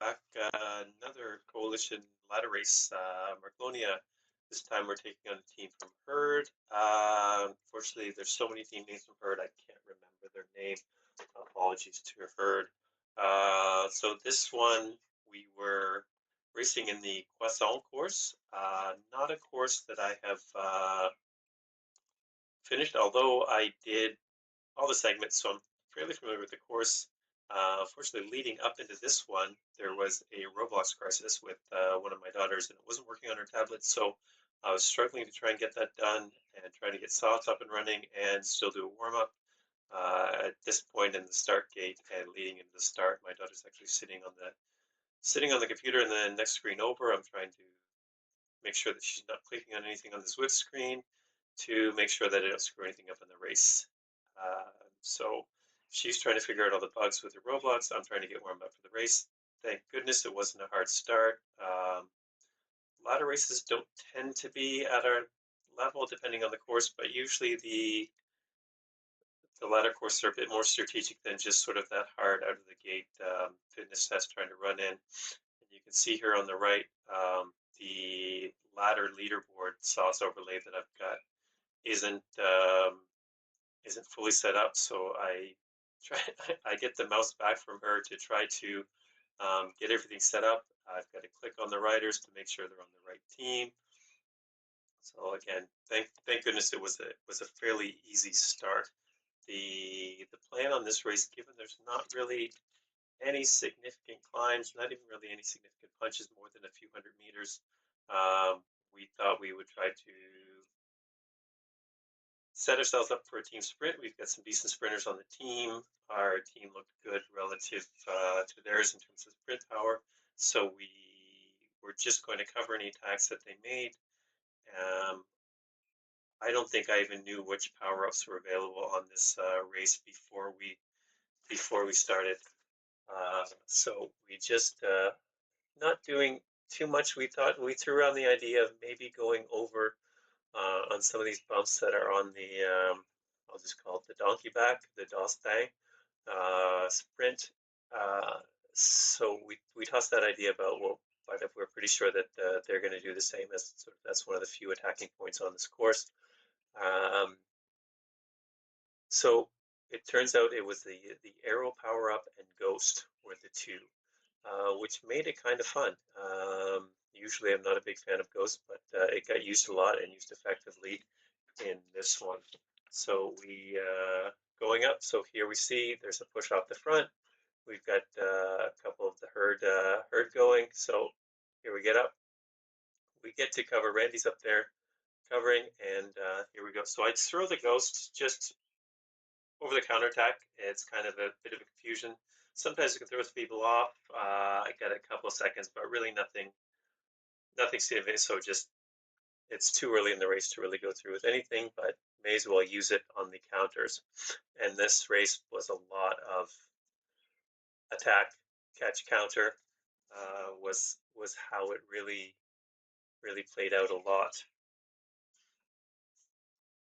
back. Another coalition ladder race, Merclonia. This time we're taking on a team from Herd. Unfortunately, there's so many team names from Herd, I can't remember their name. Apologies to Herd. So this one, we were racing in the Croissant course. Not a course that I have finished, although I did all the segments, so I'm fairly familiar with the course. Fortunately, leading up into this one, there was a Roblox crisis with one of my daughters, and it wasn't working on her tablet, so I was struggling to try and get that done and trying to get sauce up and running and still do a warm-up. At this point in the start gate and leading into the start, my daughter's actually sitting on the computer in the next screen over. I'm trying to make sure that she's not clicking on anything on the Zwift screen to make sure that I don't screw anything up in the race. So she's trying to figure out all the bugs with her Roblox. I'm trying to get warmed up for the race. Thank goodness it wasn't a hard start. Ladder races don't tend to be at our level depending on the course, but usually the ladder courses are a bit more strategic than just sort of that hard out of the gate fitness test trying to run in. And you can see here on the right, the ladder leaderboard sauce overlay that I've got isn't fully set up, so I get the mouse back from her to try to get everything set up. I've got to click on the riders to make sure they're on the right team. So again, thank goodness it was a fairly easy start. The plan on this race, given there's not really any significant climbs, not even really any significant punches more than a few hundred meters, we thought we would try to set ourselves up for a team sprint. We've got some decent sprinters on the team. Our team looked good relative to theirs in terms of sprint power. So we were just going to cover any attacks that they made. I don't think I even knew which power-ups were available on this race before we started. So we just not doing too much. We thought we threw around the idea of maybe going over on some of these bumps that are on the, I'll just call it the donkey back, the Dostang sprint. So we tossed that idea about, well, but if we're pretty sure that they're going to do the same, as sort of, that's one of the few attacking points on this course. So it turns out it was the Arrow Power Up and Ghost were the two, which made it kind of fun. Usually I'm not a big fan of Ghost, but it got used a lot and used effectively in this one. So we going up. So here we see there's a push off the front. We've got a couple of the herd going. So here we get up. We get to cover. Randy's up there covering, and here we go. So I'd throw the Ghost just over the counterattack. It's kind of a bit of a confusion. Sometimes it can throw people off. I got a couple of seconds, but really nothing significant. So just it's too early in the race to really go through with anything, but may as well use it on the counters. And this race was a lot of attack, catch, counter. Was how it really played out a lot.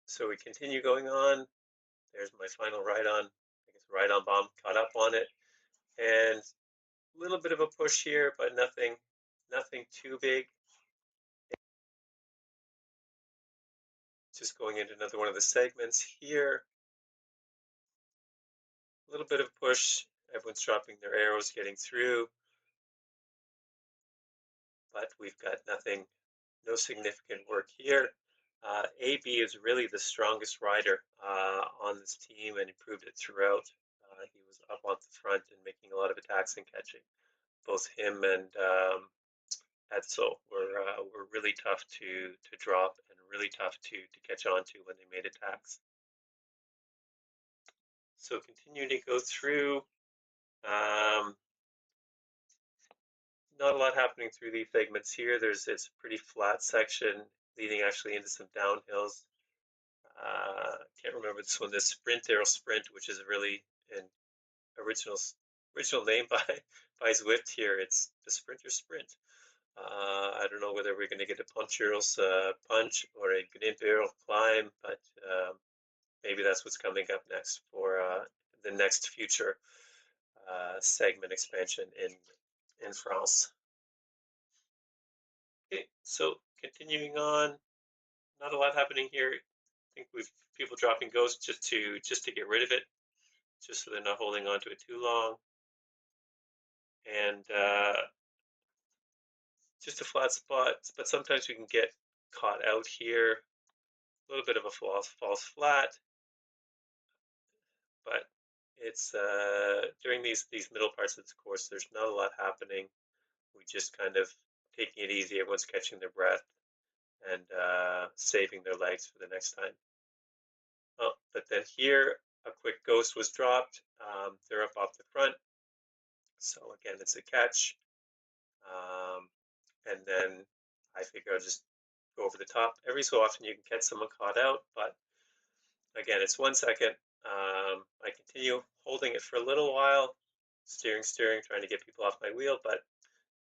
So we continue going on. There's my final ride-on. I guess ride-on bomb, caught up on it, and a little bit of a push here, but nothing too big. Just going into another one of the segments here. A little bit of push. Everyone's dropping their arrows, getting through. But we've got no significant work here. AB is really the strongest rider on this team, and he proved it throughout. He was up on the front and making a lot of attacks and catching. Both him and Edsel were really tough to drop and really tough to catch on to when they made attacks. So continuing to go through. Not a lot happening through these segments here. It's a pretty flat section leading actually into some downhills. Can't remember this one, the Sprint Arrow Sprint, which is really an original name by Zwift here. It's the Sprinter Sprint. I don't know whether we're going to get a Punch Arrows punch or a Gnimp Arrow climb, but maybe that's what's coming up next for the next future segment expansion in in France. Okay, so continuing on, not a lot happening here. I think we've people dropping ghosts just to get rid of it, just so they're not holding on to it too long. And just a flat spot, but sometimes we can get caught out here. A little bit of a false flat, but it's during these middle parts of the course, there's not a lot happening. We just kind of taking it easy. Everyone's catching their breath and saving their legs for the next time. Oh, but then here, a quick ghost was dropped. They're up off the front. So again, it's a catch. And then I figure I'll just go over the top. Every so often you can catch someone caught out, but again, it's 1 second. I continue holding it for a little while, steering, trying to get people off my wheel, but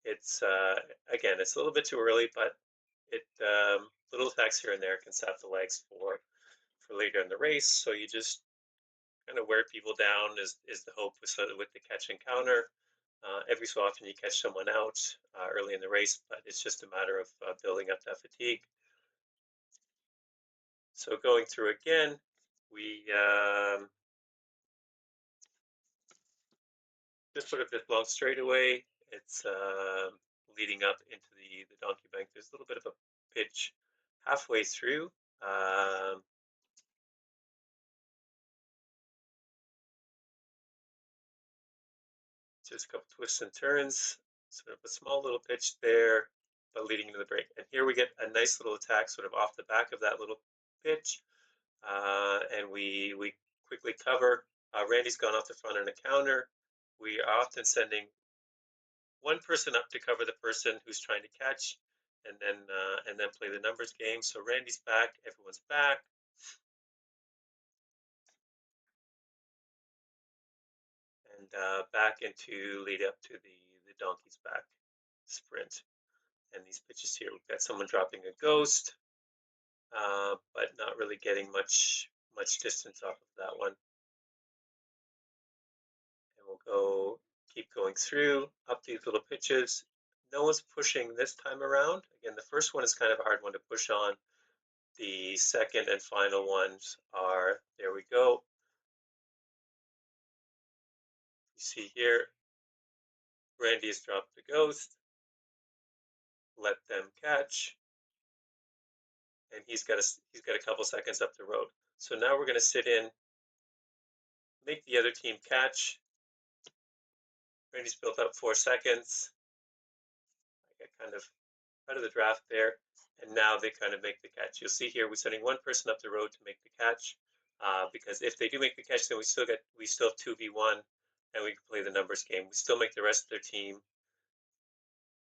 it's again, it's a little bit too early, but it little attacks here and there can sap the legs for later in the race. So you just kind of wear people down is the hope with the catch and counter. Every so often you catch someone out early in the race, but it's just a matter of building up that fatigue. So going through again, we just sort of this long straightaway. It's leading up into the donkey bank. There's a little bit of a pitch halfway through. Just a couple twists and turns, sort of a small little pitch there, but leading into the break. And here we get a nice little attack sort of off the back of that little pitch. And we quickly cover. Randy's gone off the front on a counter. We are often sending one person up to cover the person who's trying to catch, and then play the numbers game. So Randy's back, everyone's back. And back into lead up to the donkey's back sprint. And these pitches here, we've got someone dropping a ghost, but not really getting much distance off of that one. And we'll keep going through up these little pitches. No one's pushing this time around. Again, the first one is kind of a hard one to push on. The second and final ones are, there we go. You see here, Randy has dropped the ghost. Let them catch. And he's got a couple seconds up the road. So now we're going to sit in, make the other team catch. Randy's built up 4 seconds. I got kind of out of the draft there, and now they kind of make the catch. You'll see here we're sending one person up the road to make the catch, because if they do make the catch, then we still have 2v1, and we can play the numbers game. We still make the rest of their team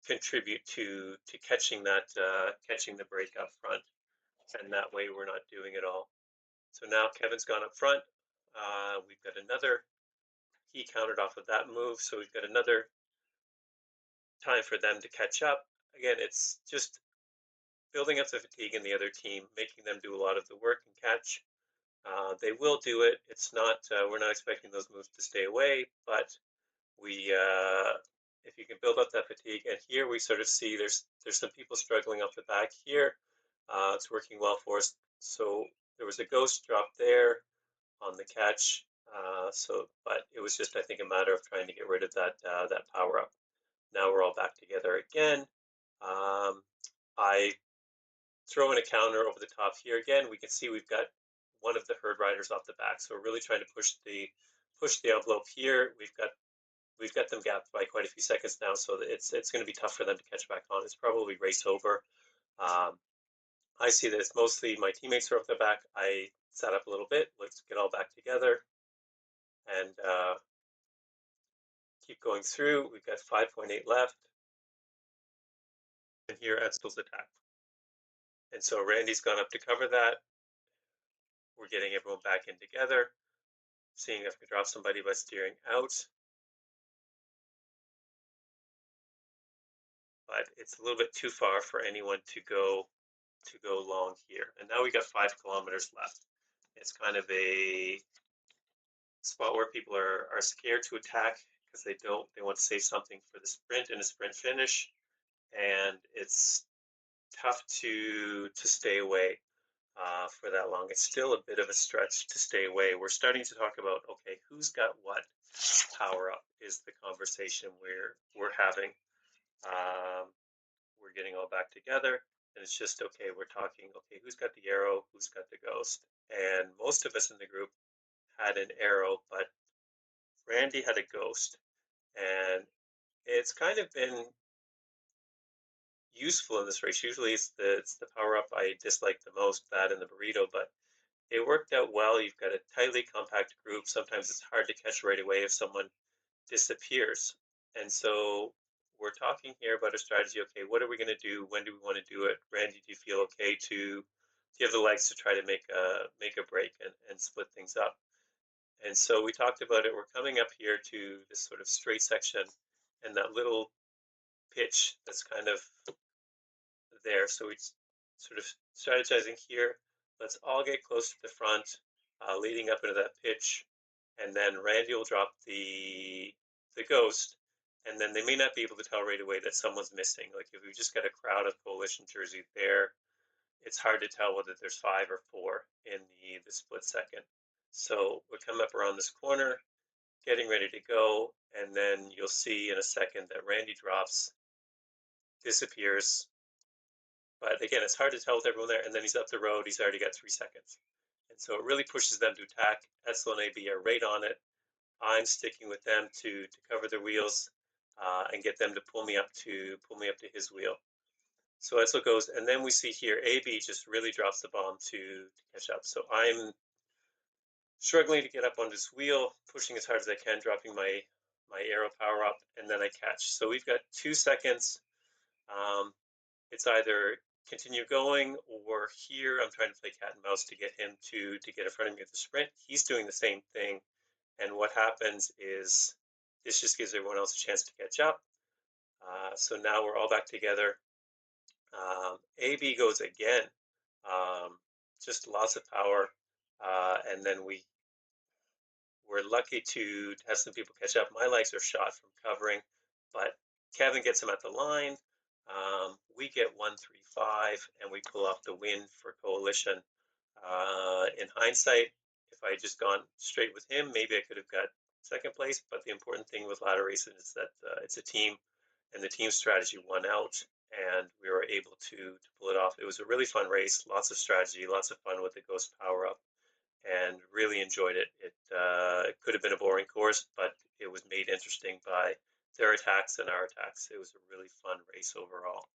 contribute to catching the break up front, and that way we're not doing it all. So now Kevin's gone up front. We've got another. He countered off of that move, so we've got another time for them to catch up. Again, it's just building up the fatigue in the other team, making them do a lot of the work and catch. They will do it. It's not we're not expecting those moves to stay away, but we if you can build up that fatigue. And here we sort of see there's some people struggling up the back here. It's working well for us. So there was a ghost drop there on the catch. But it was just, I think, a matter of trying to get rid of that power up. Now we're all back together again. I throw in a counter over the top here. Again, we can see we've got one of the herd riders off the back, so we're really trying to push the envelope here. We've got them gapped by quite a few seconds now, so it's going to be tough for them to catch back on. It's probably race over. I see that it's mostly my teammates are off the back. I set up a little bit. Let's get all back together and keep going through. We've got 5.8 left. And here Edskel's attack. And so Randy's gone up to cover that. We're getting everyone back in together, seeing if we drop somebody by steering out. But it's a little bit too far for anyone to go long here. And now we got 5 kilometers left. It's kind of a spot where people are scared to attack because they want to save something for the sprint and a sprint finish, and it's tough to stay away for that long. It's still a bit of a stretch to stay away. We're starting to talk about, okay, who's got what power up is the conversation we're having. Um, we're getting all back together, and it's just, okay, we're talking, okay, who's got the arrow, who's got the ghost, and most of us in the group had an arrow, but Randy had a ghost, and it's kind of been useful in this race. Usually it's the power up I dislike the most, that and the burrito, but it worked out well. You've got a tightly compact group. Sometimes it's hard to catch right away if someone disappears. And so we're talking here about a strategy. Okay, what are we going to do? When do we want to do it? Randy, do you feel okay to do you have the legs to try to make a break and split things up? And so we talked about it. We're coming up here to this sort of straight section and that little pitch that's kind of there. So we sort of strategizing here. Let's all get close to the front, leading up into that pitch, and then Randy will drop the ghost, and then they may not be able to tell right away that someone's missing. Like if we just got a crowd of coalition jersey there, it's hard to tell whether there's 5 or 4 in the split second. So we come up around this corner, getting ready to go, and then you'll see in a second that Randy drops, disappears, but again, it's hard to tell with everyone there. And then he's up the road. He's already got 3 seconds. And so it really pushes them to attack. Edsel and AB are right on it. I'm sticking with them to cover their wheels and get them to pull me up to his wheel. So Edsel goes, and then we see here AB just really drops the bomb to catch up. So I'm struggling to get up on his wheel, pushing as hard as I can, dropping my arrow power up, and then I catch. So we've got 2 seconds. It's either continue going, or here I'm trying to play cat and mouse to get him to get in front of me with the sprint. He's doing the same thing, and what happens is this just gives everyone else a chance to catch up. So now we're all back together. AB goes again, just lots of power, and then we're lucky to have some people catch up. My legs are shot from covering, but Kevin gets him at the line. We get 1-3-5, and we pull off the win for Coalition. In hindsight, if I had just gone straight with him, maybe I could have got second place. But the important thing with ladder racing is that it's a team, and the team strategy won out, and we were able to pull it off. It was a really fun race, lots of strategy, lots of fun with the Ghost Power Up, and really enjoyed it. It could have been a boring course, but it was made interesting by their attacks and our attacks. It was a really fun race overall.